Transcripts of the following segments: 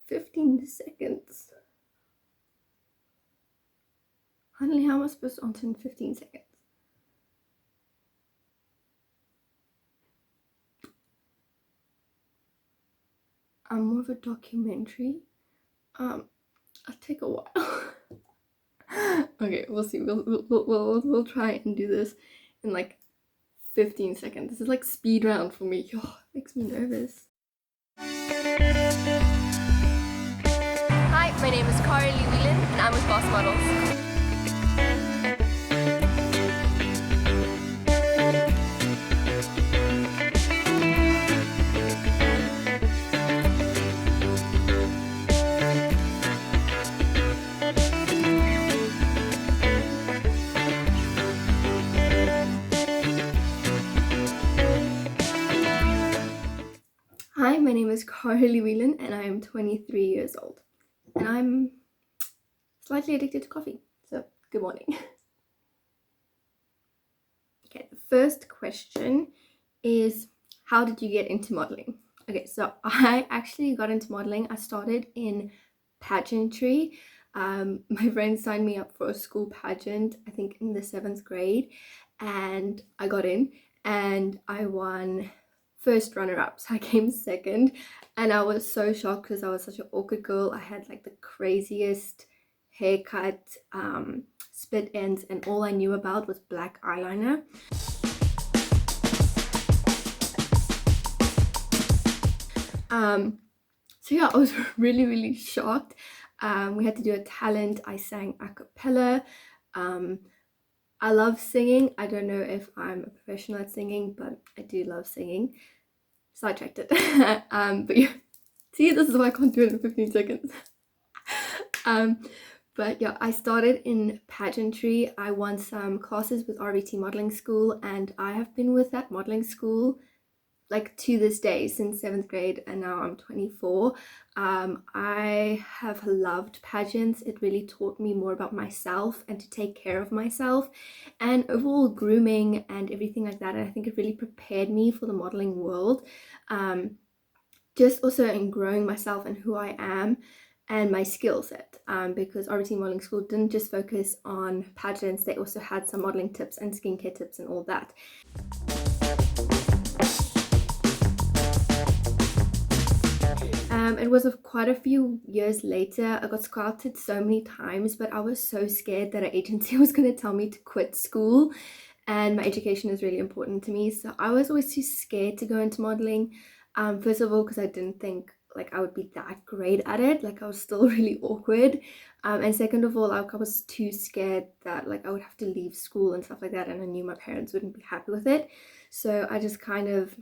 15 seconds. Honey, how am I supposed to answer in 15 seconds? More of a documentary. I'll take a while. Okay, we'll see. We'll try and do this in like 15 seconds. This is like speed round for me. Oh, it makes me nervous. Hi, my name is Cara-Leigh Whelan and I'm with Boss Models. Hi, my name is Cara-Leigh Whelan and I am 23 years old. And I'm slightly addicted to coffee, so good morning. Okay, the first question is, how did you get into modeling? Okay, so I actually got into modeling. I started in pageantry. My friend signed me up for a school pageant, I think in the 7th grade, and I got in and I won first runner-up, so I came second, and I was so shocked because I was such an awkward girl. I had like the craziest haircut, split ends, and all I knew about was black eyeliner. So yeah, I was really shocked. We had to do a talent. I sang a cappella. I love singing. I don't know if I'm a professional at singing, but I do love singing. Sidetracked it. But yeah, see, this is why I can't do it in 15 seconds. But yeah, I started in pageantry. I won some classes with RVT modeling school, and I have been with that modeling school like to this day since 7th grade, and now I'm 24. I have loved pageants. It really taught me more about myself and to take care of myself and overall grooming and everything like that. And I think it really prepared me for the modeling world. Just also in growing myself and who I am and my skill set, because RVT modeling school didn't just focus on pageants, they also had some modeling tips and skincare tips and all that. It was quite a few years later. I got scouted so many times, but I was so scared that an agency was going to tell me to quit school, and my education is really important to me, so I was always too scared to go into modeling. First of all, because I didn't think like I would be that great at it. Like I was still really awkward, and second of all, I was too scared that like I would have to leave school and stuff like that, and I knew my parents wouldn't be happy with it, so I just kind of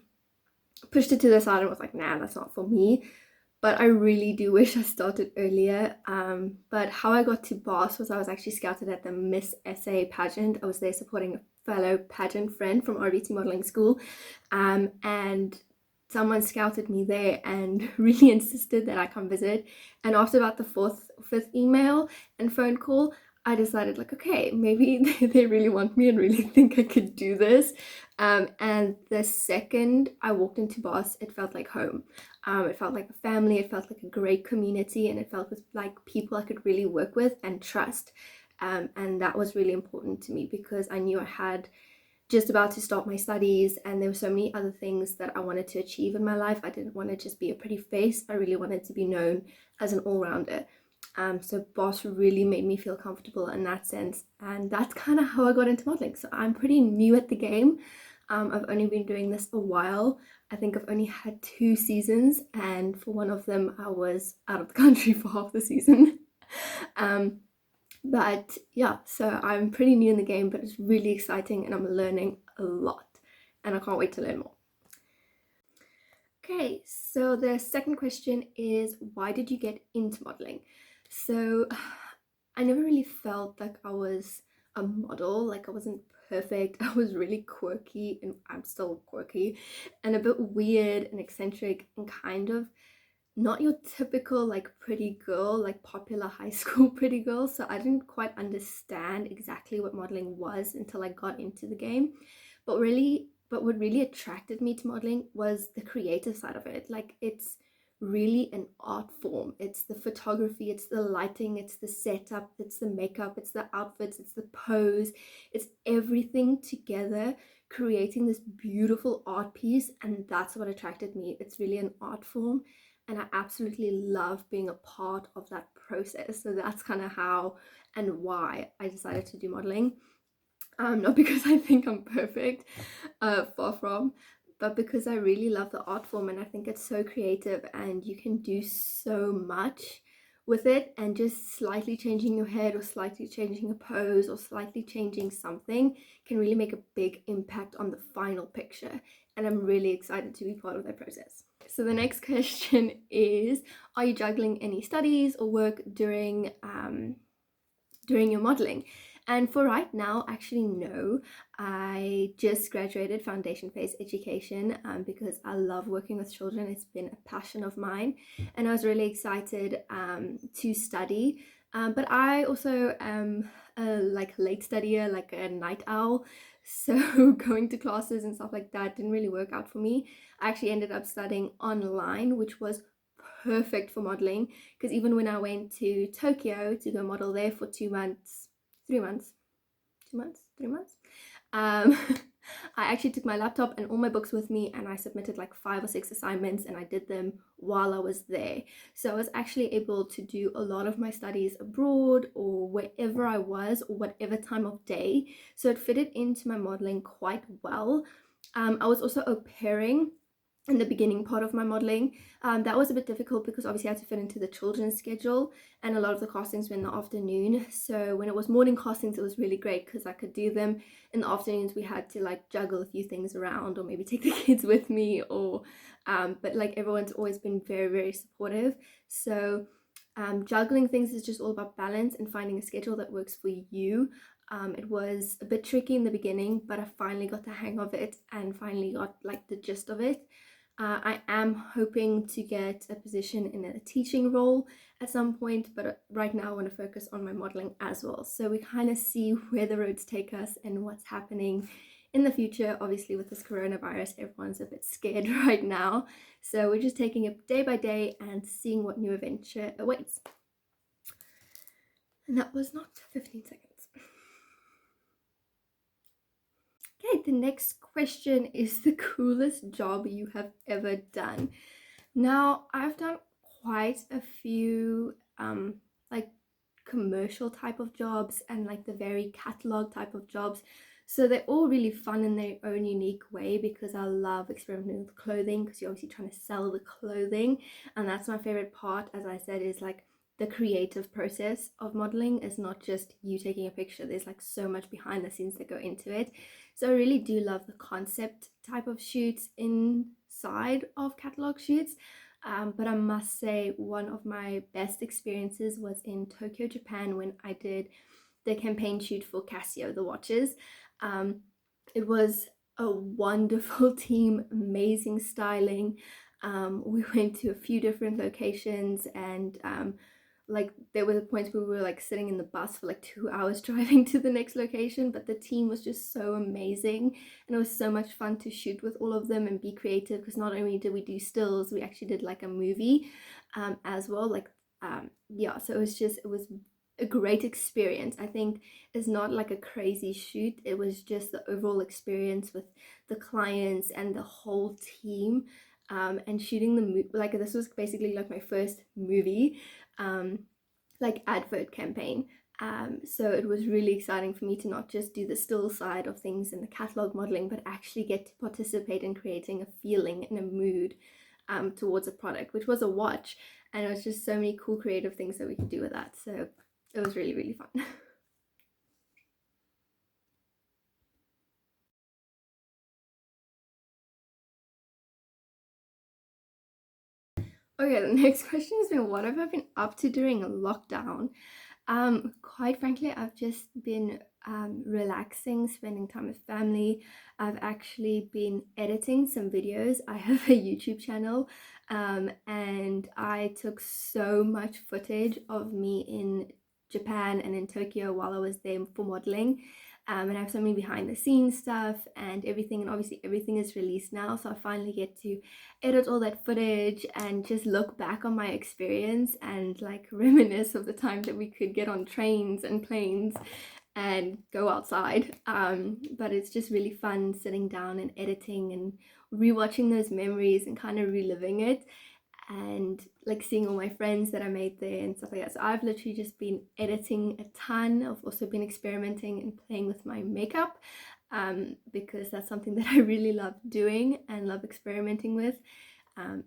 pushed it to the side and was like, nah, that's not for me. But I really do wish I started earlier. But how I got to Boss was I was actually scouted at the Miss SA pageant. I was there supporting a fellow pageant friend from RVT modeling school, and someone scouted me there and really insisted that I come visit. And after about the fifth email and phone call, I decided like, okay, maybe they really want me and really think I could do this. And the second I walked into Boss, it felt like home. It felt like a family, it felt like a great community, and it felt like people I could really work with and trust. And that was really important to me because I knew I had just about to start my studies and there were so many other things that I wanted to achieve in my life. I didn't want to just be a pretty face. I really wanted to be known as an all-rounder. So Boss really made me feel comfortable in that sense, and that's kind of how I got into modeling. So I'm pretty new at the game. I've only been doing this a while. I think I've only had 2 seasons, and for one of them I was out of the country for half the season. But yeah, so I'm pretty new in the game, but it's really exciting and I'm learning a lot and I can't wait to learn more. Okay, so the second question is, why did you get into modeling? So I never really felt like I was a model. Like I wasn't perfect. I was really quirky, and I'm still quirky and a bit weird and eccentric and kind of not your typical like pretty girl, like popular high school pretty girl. So I didn't quite understand exactly what modeling was until I got into the game. But what really attracted me to modeling was the creative side of it. Like it's really an art form. It's the photography, it's the lighting, it's the setup, it's the makeup, it's the outfits, it's the pose, it's everything together creating this beautiful art piece, and that's what attracted me. It's really an art form, and I absolutely love being a part of that process. So that's kind of how and why I decided to do modeling. Not because I think I'm perfect, far from, but because I really love the art form and I think it's so creative and you can do so much with it, and just slightly changing your head or slightly changing a pose or slightly changing something can really make a big impact on the final picture, and I'm really excited to be part of that process. So the next question is, are you juggling any studies or work during your modeling? And for right now, actually no. I just graduated foundation phase education because I love working with children. It's been a passion of mine, and I was really excited to study, but I also am a late studier, like a night owl, so going to classes and stuff like that didn't really work out for me. I actually ended up studying online, which was perfect for modeling, because even when I went to Tokyo to go model there for 2 months, 3 months, 2 months, 3 months, um, I actually took my laptop and all my books with me, and I submitted like 5 or 6 assignments, and I did them while I was there. So I was actually able to do a lot of my studies abroad or wherever I was or whatever time of day. So it fitted into my modeling quite well. I was also au pairing in the beginning part of my modeling. That was a bit difficult because obviously I had to fit into the children's schedule, and a lot of the castings were in the afternoon. So when it was morning castings, it was really great because I could do them. In the afternoons, we had to like juggle a few things around or maybe take the kids with me, or but like everyone's always been very, very supportive. So juggling things is just all about balance and finding a schedule that works for you. It was a bit tricky in the beginning, but I finally got the hang of it and finally got like the gist of it. I am hoping to get a position in a teaching role at some point, but right now I want to focus on my modeling as well. So we kind of see where the roads take us and what's happening in the future. Obviously with this coronavirus, everyone's a bit scared right now. So we're just taking it day by day and seeing what new adventure awaits. And that was not 15 seconds. Okay, the next question is the coolest job you have ever done. Now, I've done quite a few like commercial type of jobs and like the very catalog type of jobs. So they're all really fun in their own unique way because I love experimenting with clothing, because you're obviously trying to sell the clothing, and that's my favorite part. As I said, is like the creative process of modeling is not just you taking a picture. There's like so much behind the scenes that go into it. So I really do love the concept type of shoots inside of catalog shoots. But I must say one of my best experiences was in Tokyo, Japan, when I did the campaign shoot for Casio, the watches. Um, it was a wonderful team, amazing styling. We went to a few different locations, and like there were points where we were like sitting in the bus for like 2 hours driving to the next location, but the team was just so amazing, and it was so much fun to shoot with all of them and be creative, because not only did we do stills, we actually did like a movie as well, like yeah, so it was a great experience. I think it's not like a crazy shoot, it was just the overall experience with the clients and the whole team, and shooting the movie. Like this was basically like my first movie like advert campaign. So it was really exciting for me to not just do the still side of things in the catalog modeling, but actually get to participate in creating a feeling and a mood towards a product, which was a watch. And it was just so many cool creative things that we could do with that. So it was really, really fun. Okay, the next question has been, what have I been up to during lockdown? Quite frankly, I've just been relaxing, spending time with family. I've actually been editing some videos. I have a YouTube channel, and I took so much footage of me in Japan and in Tokyo while I was there for modeling. And I have so many behind the scenes stuff and everything, and obviously everything is released now, so I finally get to edit all that footage and just look back on my experience and like reminisce of the time that we could get on trains and planes and go outside. But it's just really fun sitting down and editing and rewatching those memories and kind of reliving it, and like seeing all my friends that I made there and stuff like that. So I've literally just been editing a ton. I've also been experimenting and playing with my makeup, because that's something that I really love doing and love experimenting with.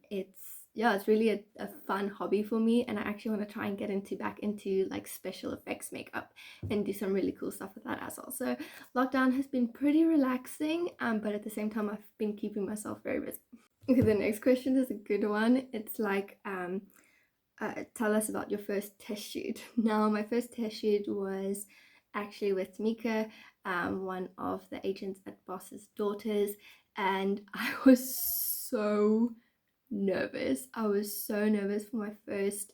It's really a fun hobby for me, and I actually want to try and get back into like special effects makeup and do some really cool stuff with that as well. So lockdown has been pretty relaxing, but at the same time I've been keeping myself very busy. Okay, the next question is a good one. It's like, tell us about your first test shoot. Now, my first test shoot was actually with Tamika, one of the agents at Boss's Daughters, and I was so nervous. I was so nervous for my first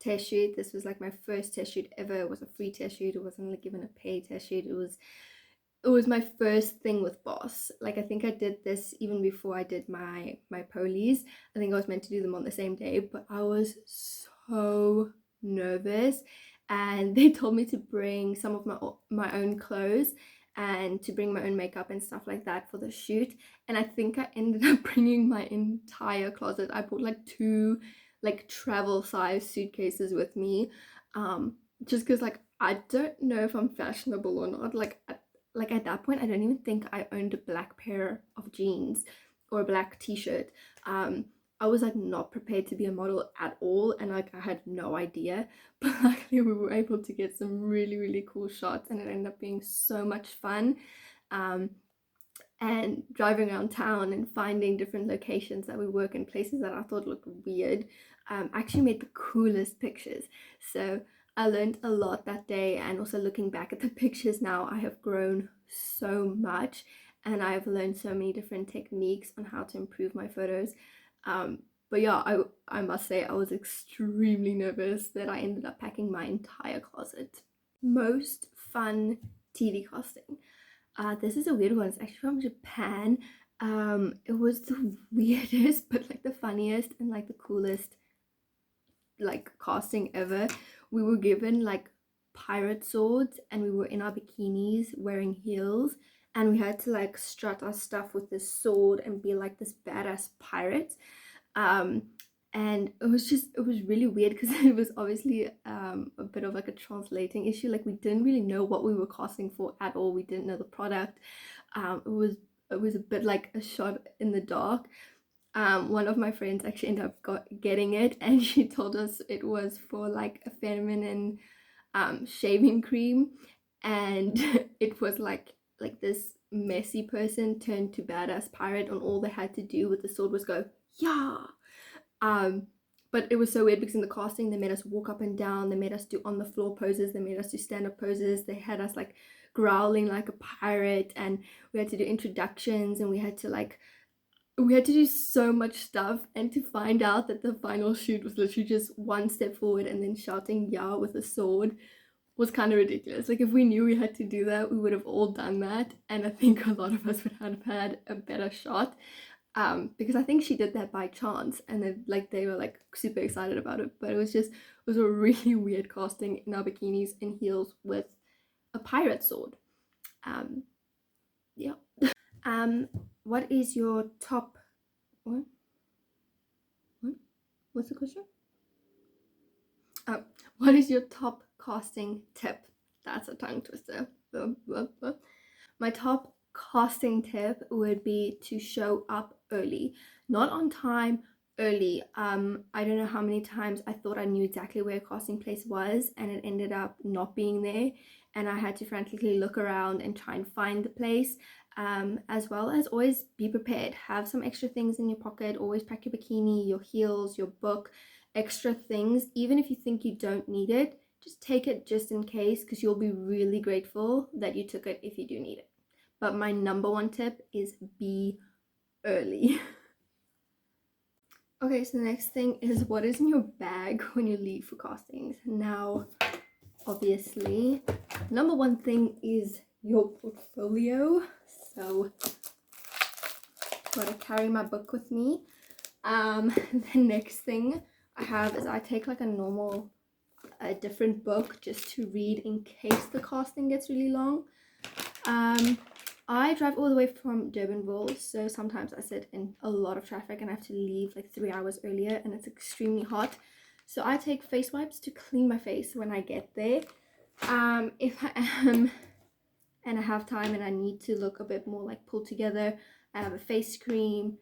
test shoot. This was like my first test shoot ever. It was a free test shoot. It wasn't like given a paid test shoot. It was my first thing with Boss. Like, I think I did this even before I did my polies. I think I was meant to do them on the same day, but I was so nervous, and they told me to bring some of my own clothes and to bring my own makeup and stuff like that for the shoot. And I think I ended up bringing my entire closet. I bought like 2 like travel size suitcases with me, just because like I don't know if I'm fashionable or not. Like at that point I don't even think I owned a black pair of jeans or a black t-shirt. I was like not prepared to be a model at all, and like I had no idea, but luckily we were able to get some really cool shots, and it ended up being so much fun. um, and driving around town and finding different locations that we work in, places that I thought looked weird, actually made the coolest pictures. So I learned a lot that day, and also looking back at the pictures now, I have grown so much, and I've learned so many different techniques on how to improve my photos. But yeah, I must say I was extremely nervous that I ended up packing my entire closet. Most fun TV casting. This is a weird one. It's actually from Japan. It was the weirdest, but like the funniest and like the coolest like casting ever. We were given like pirate swords, and we were in our bikinis wearing heels, and we had to like strut our stuff with this sword and be like this badass pirate. um and it was really weird because it was obviously a bit of like a translating issue. Like, we didn't really know what we were casting for at all. We didn't know the product. It was a bit like a shot in the dark. One of my friends actually ended up getting it, and she told us it was for like a feminine shaving cream, and it was like this messy person turned to badass pirate, and all they had to do with the sword was go yeah. um but it was so weird because in the casting they made us walk up and down, they made us do on the floor poses, they made us do stand-up poses, they had us like growling like a pirate, and we had to do introductions, and we had to do so much stuff. And to find out that the final shoot was literally just one step forward and then shouting yeah with a sword was kind of ridiculous. Like, if we knew we had to do that, we would have all done that, and I think a lot of us would have had a better shot. Because I think she did that by chance, and then like they were like super excited about it. But it was a really weird casting in our bikinis and heels with a pirate sword. um yeah. What is your top what what what's the question? What is your top casting tip? That's a tongue twister. My top casting tip would be to show up early, not on time, early. I don't know how many times I thought I knew exactly where a casting place was, and it ended up not being there, and I had to frantically look around and try and find the place. As well as always be prepared. Have some extra things in your pocket. Always pack your bikini, your heels, your book, extra things. Even if you think you don't need it, just take it just in case, because you'll be really grateful that you took it if you do need it. But my number one tip is be early. Okay, so the next thing is, what is in your bag when you leave for castings? Now, obviously, number one thing is your portfolio. So gotta carry my book with me. The next thing I have is I take like a different book just to read in case the casting gets really long. I drive all the way from Durbanville, so sometimes I sit in a lot of traffic and I have to leave like 3 hours earlier, and it's extremely hot. So I take face wipes to clean my face when I get there. If I am and I have time and I need to look a bit more like pulled together, I have a face cream,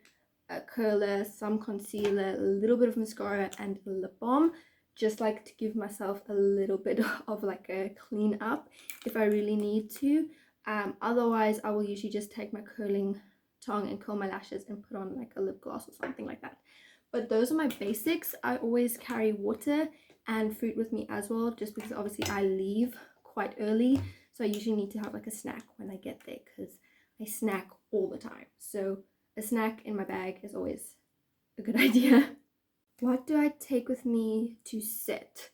a curler, some concealer, a little bit of mascara, and a lip balm, just like to give myself a little bit of like a clean up if I really need to. Otherwise I will usually just take my curling tongue and curl my lashes and put on like a lip gloss or something like that. But those are my basics. I always carry water and fruit with me as well, just because obviously I leave quite early, so I usually need to have like a snack when I get there because I snack all the time. So a snack in my bag is always a good idea. What do I take with me to sit?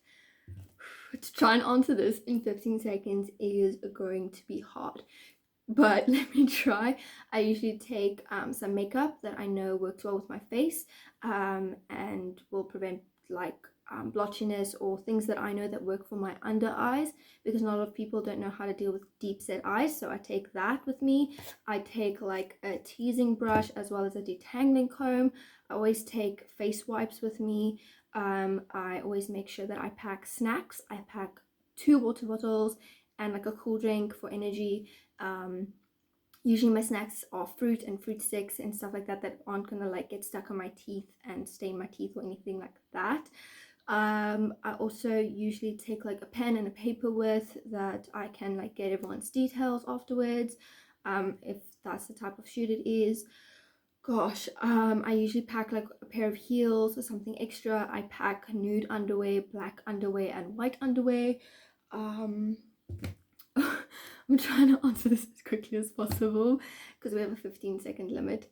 To try and answer this in 15 seconds is going to be hard, but let me try. I usually take some makeup that I know works well with my face and will prevent like blotchiness or things that I know that work for my under eyes, because not a lot of people don't know how to deal with deep set eyes. So I take that with me. I take like a teasing brush as well as a detangling comb. I always take face wipes with me. I always make sure that I pack snacks. I pack 2 water bottles and like a cool drink for energy. Usually my snacks are fruit and fruit sticks and stuff like that aren't gonna like get stuck on my teeth and stain my teeth or anything like that. I also usually take like a pen and a paper with that I can like get everyone's details afterwards, if that's the type of shoot it is. Gosh, I usually pack like a pair of heels or something extra. I pack nude underwear, black underwear, and white underwear. I'm trying to answer this as quickly as possible because we have a 15-second limit.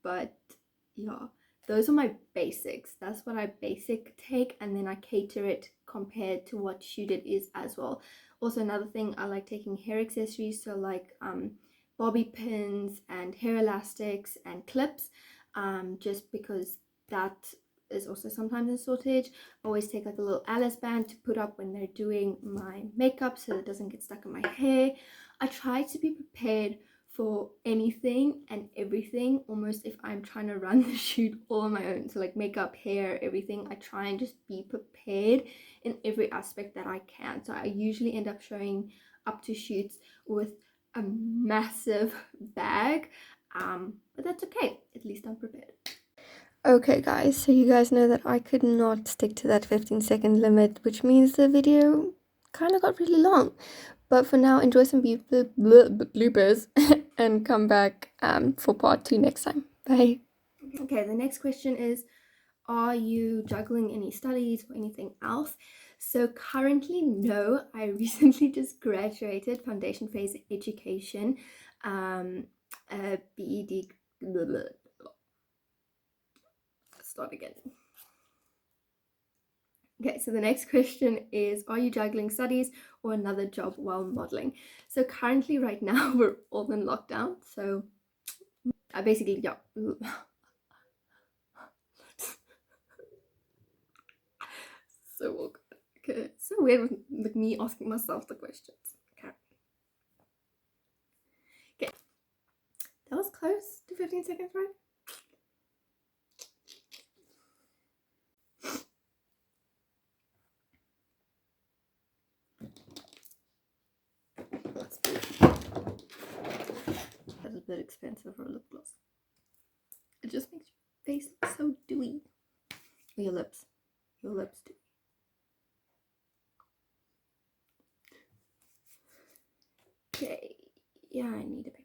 But yeah, those are my basics. That's what I basic take, and then I cater it compared to what shoot it is as well. Also, another thing, I like taking hair accessories, so like bobby pins and hair elastics and clips, just because that is also sometimes in shortage. I always take like a little Alice band to put up when they're doing my makeup so it doesn't get stuck in my hair. I try to be prepared for anything and everything, almost, if I'm trying to run the shoot all on my own. So like makeup, hair, everything, I try and just be prepared in every aspect that I can. So I usually end up showing up to shoots with a massive bag, but that's okay, at least I'm prepared. Okay guys, so you guys know that I could not stick to that 15-second limit, which means the video kind of got really long. But for now, enjoy some bloopers and come back for part 2 next time. Bye. Okay, the next question is, are you juggling any studies or anything else? So currently, no. I recently just graduated foundation phase education, BEd. Start again. Okay, so the next question is, are you juggling studies or another job while modeling? So currently right now we're all in lockdown, so I basically, yeah. So awkward. Okay, so weird with me asking myself the questions. Okay. Okay, that was close to 15 seconds, right? That's a bit expensive for a lip gloss. It just makes your face look so dewy. Your lips dewy. Okay, yeah, I need a paper.